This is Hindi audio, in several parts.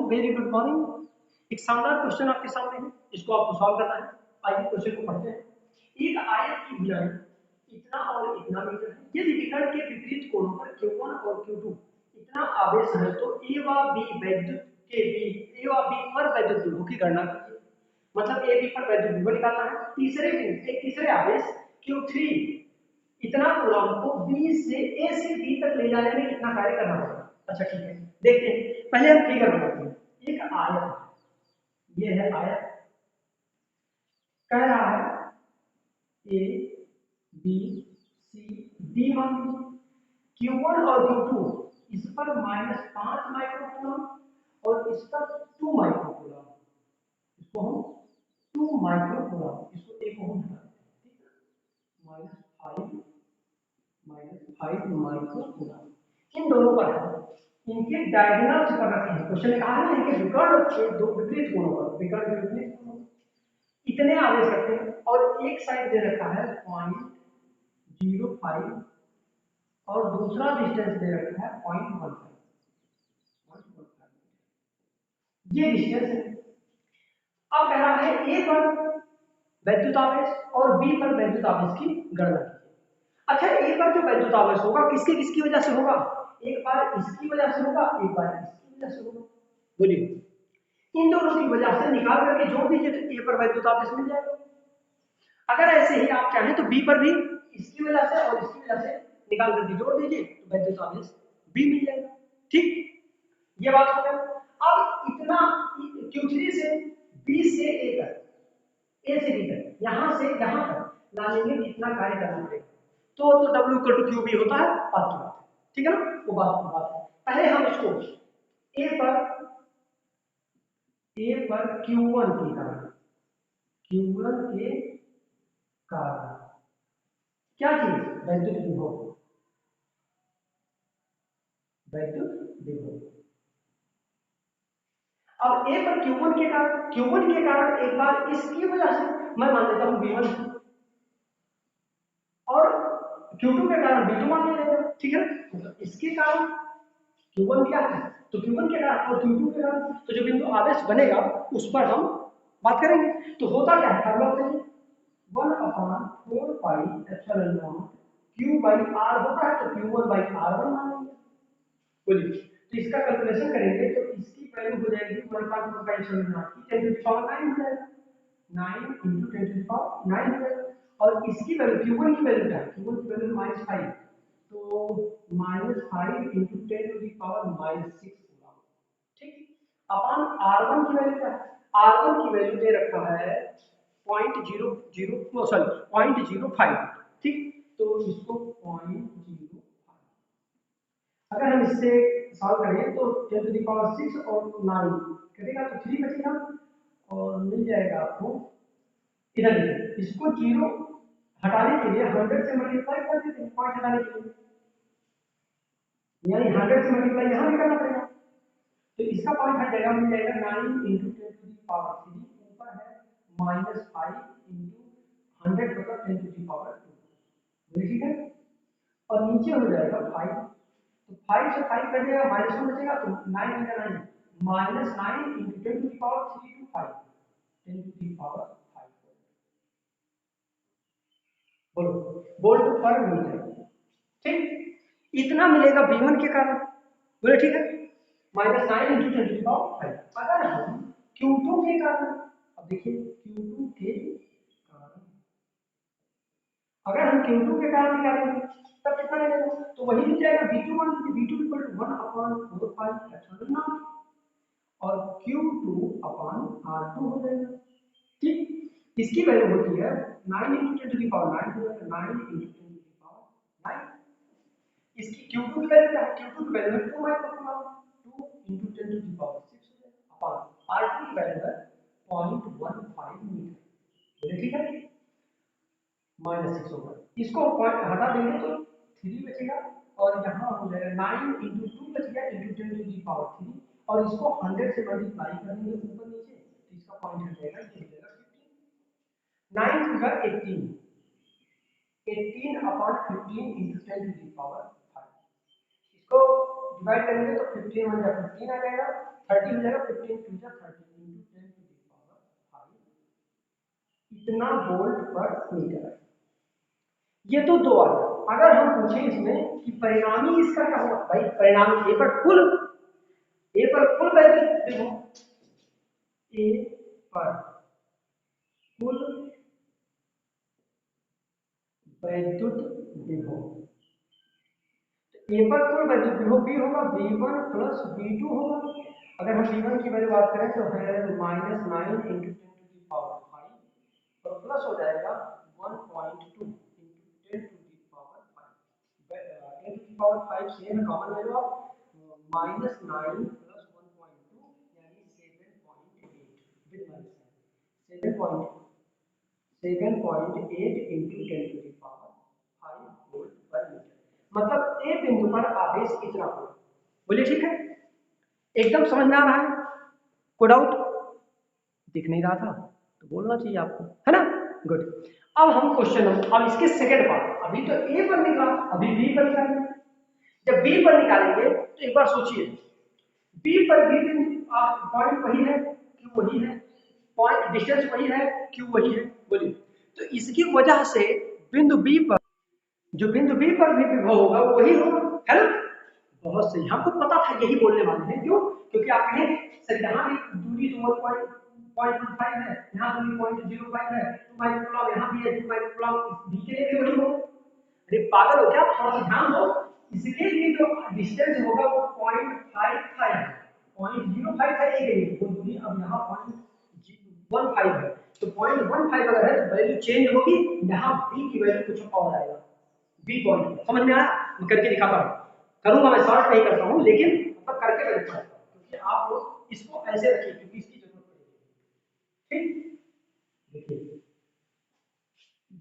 Very good morning. एक शानदार क्वेश्चन आपके सामने है, इसको आपको सॉल्व करना है। आइए क्वेश्चन को पढ़ते हैं। एक आयत की भुजाएं इतना और इतना मीटर है। यदि विकर्ण के विपरीत कोणों पर Q1 और Q2 इतना आवेश है तो A व B वैद्युत के बीच A व B पर वैद्युत विभव की गणना कीजिए। मतलब A B पर वैद्युत विभव निकालना है। तीसरे आवेश Q3 इतना कूलम को B से A से B तक ले जाने में कितना कार्य करना होगा। अच्छा ठीक है, देखते हैं। पहले हम फिगर बनाते हैं। एक आयत, ये है आयत, कह रहा है ए बी सी डी मान लीजिए। Q1 और Q2 इस पर -5 माइक्रोकूलम और इस पर 2 माइक्रोकूलम, इसको हम 2 माइक्रोकूलम, इसको एक ओम हटा देते हैं, ठीक है। -5 माइक्रोकूलम इन दोनों पर है। इनके डायगोनल्स पर रखे हैं। क्वेश्चन में कहा है इनके विकर्ण के दो विपरीत कोणों पर, विकर्ण के विपरीत कोणों इतने आवेश रखे हैं और एक साइड दे रखा है 0.05 और दूसरा डिस्टेंस दे रखा है 0.15। ये डिस्टेंस है। अब कह रहा है ए पर वैद्युत आवेश और बी पर वैद्युत आवेश की गणना कीजिए। अच्छा, ए पर जो वैद्युत आवेश होगा किसकी किसकी वजह से होगा? एक बार इसकी वजह से होगा, एक बार इसकी वजह से होगा। बोलिए, इन दोनों की वजह से निकाल करके जोड़ दीजिए तो ए पर वैद्युत आवेश मिल जाएगा। अगर ऐसे ही आप चाहें तो बी पर भी इसकी वजह से और इसकी वजह से निकाल करके जोड़ दीजिए तो वैद्युत आवेश बी मिल जाएगा। ठीक, ये बात हो गई। अब इतना Q3 से B से A तक, A से B तक, यहां से यहां तक लाने में कितना कार्य करना पड़ेगा? तो W = QB होता है, बात की बात है। ठीक है ना, वो बात है। पहले हम इसको A पर Q1 की कारण, Q1 के कारण क्या चीज? वैद्युत विभव, वैद्युत विभव। अब A पर Q1 के कारण एक बार इसकी वजह से मैं मान लेता हूं V1 और Q2 के कारण V2 मान लेगा। ठीक है, मतलब इसके कारण Q1 दिया है तो Q1 के कारण और Q2 के कारण, तो जो बिंदु आवेश बनेगा उस पर हम बात करेंगे। तो होता क्या है, फॉर्मूला बताइए। 1/4 pi epsilon not Q by R होता है, तो Q1 बाई R1 मान लेंगे। बोलिए, तो इसका कैलकुलेशन करेंगे तो इसकी वैल्यू हो जाएगी 1/4 पाई एप्सिलॉन नॉट की 10 टू द पावर 9 हो जाएगा। 9 × 10 टू द पावर 9 हो जाएगा। और इसकी वैल्यू Q1 की वैल्यू क्या है? Q1 की वैल्यू -5, तो -5 × 10 टू द पावर -6 होगा। ठीक, अपन R1 की वैल्यू क्या है? R1 की वैल्यू दे रखा है 0.05। ठीक, तो इसको 0.05, अगर हम इससे सॉल्व करें तो 10 टू द पावर 6 और 9 करेगा तो 3 बचेगा और मिल जाएगा आपको। इधर देखिए, इसको 0 हटाने के लिए 100 से मल्टीप्लाई कर देते हैं, पॉइंट हटाने के लिए, यानी 100 से मल्टीप्लाई यहां भी करना पड़ेगा तो इसका पॉइंट हट जाएगा, मिल जाएगा 9 × 10 टू द पावर 3, ऊपर है -5 × 100 मतलब 10 टू द पावर 2। ठीक है, और नीचे हो जाएगा 5, तो 5 से 5 कट जाएगा, -1 बचेगा तो 9 × 9 -9 × 10 to the power 3 to 5, 10 to the power 5। बोलो, वोल्ट पर मीटर। ठीक, इतना मिलेगा V1 के कारण। बोले ठीक है, -9 × 10 टू द पावर 5। अगर हम Q2 के कारण, अब देखिए Q2 के कारण, अगर हम Q2 के कारण निकालेंगे तब कितना मिलेगा? तो वही मिल जाएगा V2 मान लीजिए, V2 = 1/4 पाई एप्सिलॉन नॉट और Q2 अपन R2 हो जाएगा। ठीक, इसकी वैल्यू होती है 9 × 10 टू द पावर 9 हो जाएगा, 9 × 10 टू द पावर 9। इसकी Q2 की वैल्यू क्या है? Q2 की वैल्यू है 2 माइक्रोकूलम, 2 × 10 टू द पावर 6 हो जाएगा अपन R2 की वैल्यू है 0.15 मीटर। बोले ठीक है, -6 होगा, इसको पॉइंट हटा देंगे तो 3 बचेगा और यहाँ हो जाएगा 9 × 2 बच गया × 10 टू द पावर 3 और इसको 100 से मल्टीप्लाई करेंगे ऊपर नीचे तो इसका पॉइंट हट जाएगा, ये हो जाएगा 15। 9 × 18, 18/15 × 10 टू द पावर 5। इसको डिवाइड करेंगे तो 15 1 जा 15 आ जाएगा, 30 हो जाएगा, 15 2 जा 30 into 10 to the power 5 इतना वोल्ट पर मीटर। ये तो दो आ गया। अगर हम पूछें इसमें कि परिणामी इसका क्या होगा, भाई परिणामी ए पर कुल वैल्यू देखो, ए पर कुल वैद्युत विभव, ए पर कुल वैद्युत विभव बी होगा, V1 प्लस V2 होगा। अगर हम V1 की वैल्यू बात करें तो है -9 × 10 to the power 5 और प्लस हो जाएगा 1.2 × 10 to the power 5। 10 to the power 5 से है कॉमन ले लो आप, -9 + 1.2 यानी 7.8 with minus 7.8 into 10 to the power 5 volt पर मीटर। मतलब ए बिंदु पर आवेश इतना होगा। बोलिए ठीक है, एकदम समझ में आ रहा है? कोई डाउट? दिख नहीं रहा था तो बोलना चाहिए आपको, है ना? गुड। अब हम क्वेश्चन, अब इसके सेकंड पार्ट, अभी तो ए पर निकाला, अभी बी पर निकालेंगे। जब बी पर निकालेंगे तो एक बार सोचिए, बी पर बी पॉइंट वही है, क्यू वही है, पॉइंट डिस्टेंस वही है, क्यू वही है। बोलिए, तो इसकी वजह से बिंदु बी पर, जो बिंदु बी पर भी विभव होगा वो वही होगा, है ना? बहुत सही, हमको पता था यही बोलने वाले हैं। क्यों? क्योंकि आप कहें सर यहाँ भी दूरी तो 1.15 है, यहाँ दूरी 0.05 है, 2 माइक्रोकूलम यहाँ भी है, 2 माइक्रोकूलम बी के लिए भी वही होगा। अरे पागल हो क्या? थोड़ा सा ध्यान दो, इसके लिए जो डिस्टेंस होगा वो 0.55 है, 0.05 है, ये वो दूरी अब यहाँ 0.15 है, तो 0.15 अगर है तो वैल्यू चेंज होगी, यहाँ बी की वैल्यू कुछ और आएगा। बी पॉइंट समझ में आया? मैं करके दिखाता हूँ, करूंगा, मैं शॉर्ट नहीं करता हूँ लेकिन मतलब करके मैं दिखाता हूँ, क्योंकि आप लोग इसको ऐसे रखिए क्योंकि इसकी जरूरत पड़ेगी। ठीक, देखिए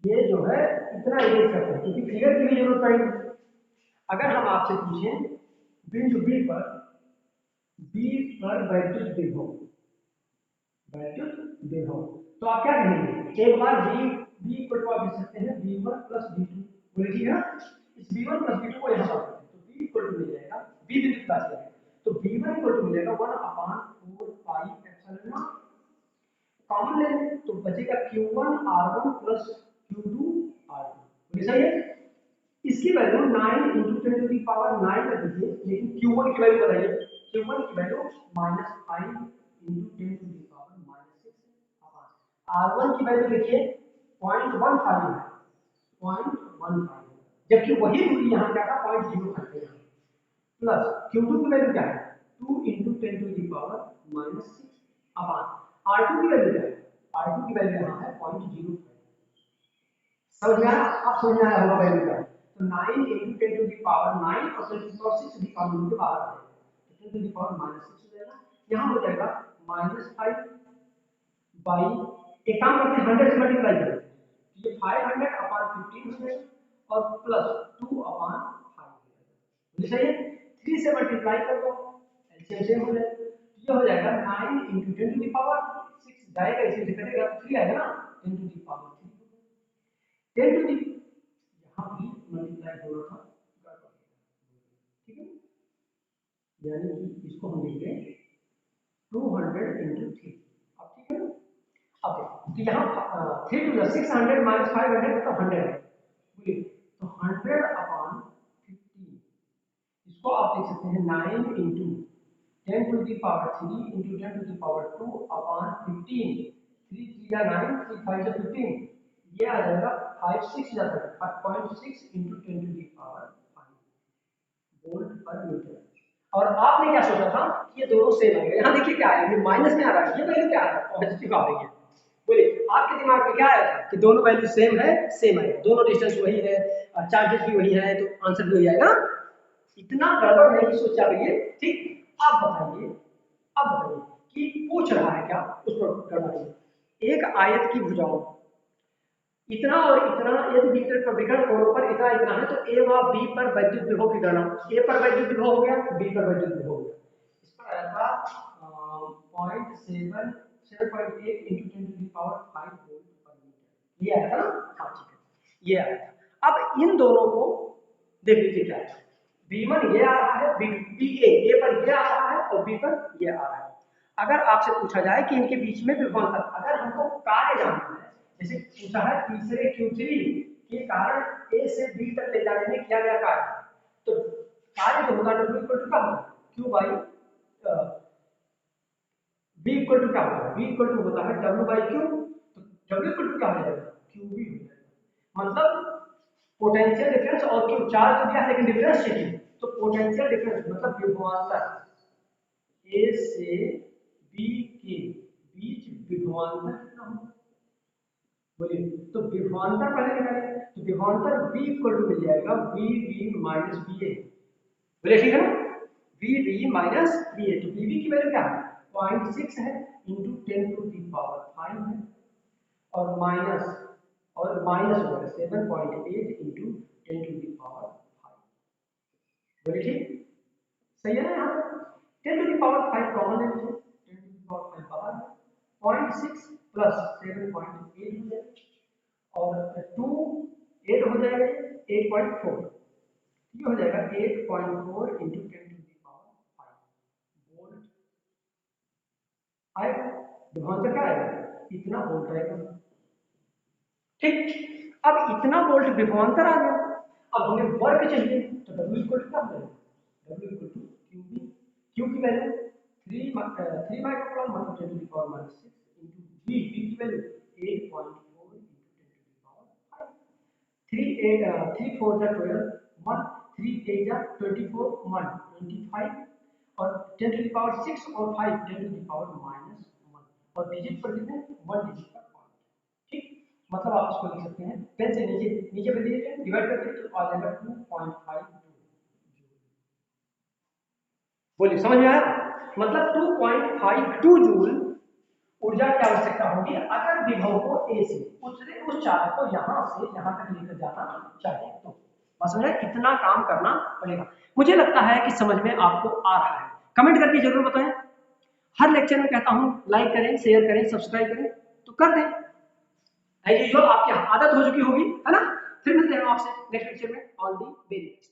ये जो है इतना इरेज करते हैं क्योंकि फिगर की भी जरूरत पड़ेगी। अगर हम आपसे पूछें बिंदु बी पर वैद्युत विभव, तो आप क्या कहेंगे? एक बार बी इक्वल टू आप लिख सकते हैं V1 प्लस V2, बोले ठीक है ना? इस V1 प्लस V2 को यहाँ पर तो B इक्वल टू मिल जाएगा, B बिंदु के पास है तो V1 इक्वल टू मिलेगा 1/4 पाई एप्सिलॉन नॉट, कॉमन ले लें तो बचेगा Q1 R1 plus Q2 R2, बोले सही है? इसकी वैल्यू 9 × 10 टू दी पावर 9 कर दीजिए, लेकिन Q1 की वैल्यू बताइए, Q1 की value -5 × 10 to the power -6 R1 की वैल्यू देखिए 0.15 है, 0.15, जबकि वही दूरी यहाँ क्या था 0.05 है, प्लस Q2 की वैल्यू क्या है 2 × 10 टू दी पावर -6 R2 की वैल्यू क्या है, R2 की वैल्यू यहाँ है 0.05। समझ में आया? आप समझ में आया होगा वैल्यू क्या है? तो 9 × 10 टू दी पावर 9 और 10 टू दी पावर 6 भी काउंट के बाहर आ जाएगा, तो 10 टू दी पावर -6 हो जाएगा, यहाँ हो जाएगा -5 बाई, एक काम करते हैं 100 से मल्टीप्लाई करें, ये 500/15 हो जाएगा और प्लस 2/5, बोलिए सही है? 3 से मल्टीप्लाई कर दो, एलसीएम सेम हो जाएगा, ये हो जाएगा 9 × 10 टू दी पावर 6 जाएगा, इसी से कटेगा तो 3 आएगा ना, 10 to the power 3, 10 to the, यहाँ भी मल्टीप्लाई हो रहा था, ठीक है, यानी कि इसको हम लिख लें 200 × 3, अब ठीक है ना? अब तो यहाँ 3 to the 600 minus 500 मतलब 100 है, बोलिए तो 100/15, इसको आप देख सकते हैं 9 × 10 to the power 3 × 10 to the power 2/15, 3 3 या 9, 3 5 या 15, ये आ जाएगा 5 6 जा सकता है 5.6 × 10 to the power 5 वोल्ट पर मीटर। और आपने क्या सोचा था कि ये दोनों सेम आएगा, यहाँ देखिए क्या है, ये माइनस में आ रहा है, ये वैल्यू क्या आ रहा है, पॉजिटिव आ रही है। बोलिए आपके दिमाग में क्या आया था कि दोनों वैल्यू सेम है, सेम आएगा, दोनों डिस्टेंस वही है, चार्जेस भी वही है, तो आंसर भी वही आएगा। इतना गड़बड़ नहीं सोचा करिए, ठीक? अब बताइए कि पूछ रहा है क्या, उस पर करवाइए। एक आयत की भुजाओं इतना और इतना यदि मीटर पर विकर्ण कोणों पर इतना इतना है तो ए व बी पर वैद्युत विभव की गणना, ए पर वैद्युत विभव हो गया, बी पर वैद्युत विभव हो गया, इस पर आया था 7.8 × 10 टू द पावर 5 वोल्ट पर मीटर, ये आया था ना? हाँ ठीक है, ये आया था। अब इन दोनों को देख लीजिए क्या है, V1 ये आ रहा है, ए पर ये आ रहा है और B पर ये आ रहा है। अगर आपसे पूछा जाए कि इनके बीच में विभवांतर, अगर हमको कार्य जानना है, जैसे पूछा है तीसरे Q3 के कारण A से B तक ले जाने में किया गया कार्य, तो कार्य जो होगा W इक्वल टू क्या होगा, Q by V equal to क्या होता है, V इक्वल टू होता है W बाई Q, तो W इक्वल टू क्या हो जाएगा, QV हो जाएगा। मतलब पोटेंशियल डिफरेंस और Q चार्ज तो दिया है लेकिन डिफरेंस चाहिए, तो पोटेंशियल डिफरेंस मतलब विभवांतर A से B के बीच विभवांतर कितना होगा, बोलिए। तो विभवांतर पहले निकालेंगे, तो विभवांतर V इक्वल टू मिल जाएगा VV माइनस VA, बोलिए ठीक है ना, VV माइनस VA। तो VV की वैल्यू क्या है 0.6 है इंटू 10 टू दी पावर 5 है, और माइनस हो गया 7.8 इंटू 10 टू दी पावर 5, बोलिए ठीक, सही है ना। यहाँ पे 10 टू दी पावर 5 कॉमन ले लीजिए, 10 टू दी पावर 5 बाहर है, 0.6 प्लस 7.8 हो जाएगा, और 2 8 हो जाएगा, 8.4, ये हो जाएगा 8.4 into 10 to the power 5 volt आएगा। विभवांतर क्या आएगा, इतना वोल्ट आएगा, ठीक। अब इतना वोल्ट विभवांतर आ गया, अब हमें वर्क चाहिए, तो W इक्वल टू क्या हो जाएगा, W equal to QV, Q की वैल्यू 3 माइक्रोकूलम्ब मतलब 10 to the power -6 into V की value 8.4 into 10 to the power 5, 3 4 जा 12 1 3 8 जा 24 1 25, और 10 टू द पावर 6 और 5 10 टू द पावर -1, और डिजिट पर कितने 1 डिजिट पर पॉइंट, ठीक। मतलब आप इसको लिख सकते हैं, पेन से नीचे नीचे पे दिए डिवाइड करते हैं तो आ जाएगा 2.5 बोलिए, समझ में आया, मतलब 2.52 जूल ऊर्जा की आवश्यकता होगी अगर विभव को ए से उस चार्ज को यहां से यहां तक लेकर जाना चाहिए, तो बस समझे, इतना काम करना पड़ेगा। मुझे लगता है कि समझ में आपको आ रहा है, कमेंट करके जरूर बताएं। हर लेक्चर में कहता हूं लाइक करें, शेयर करें, सब्सक्राइब करें, तो कर दें, एज यूजुअल आपकी आदत हो चुकी होगी, है ना। फिर मिलते हैं आपसे नेक्स्ट लेक्चर में, ऑल दी वेरी बेस्ट।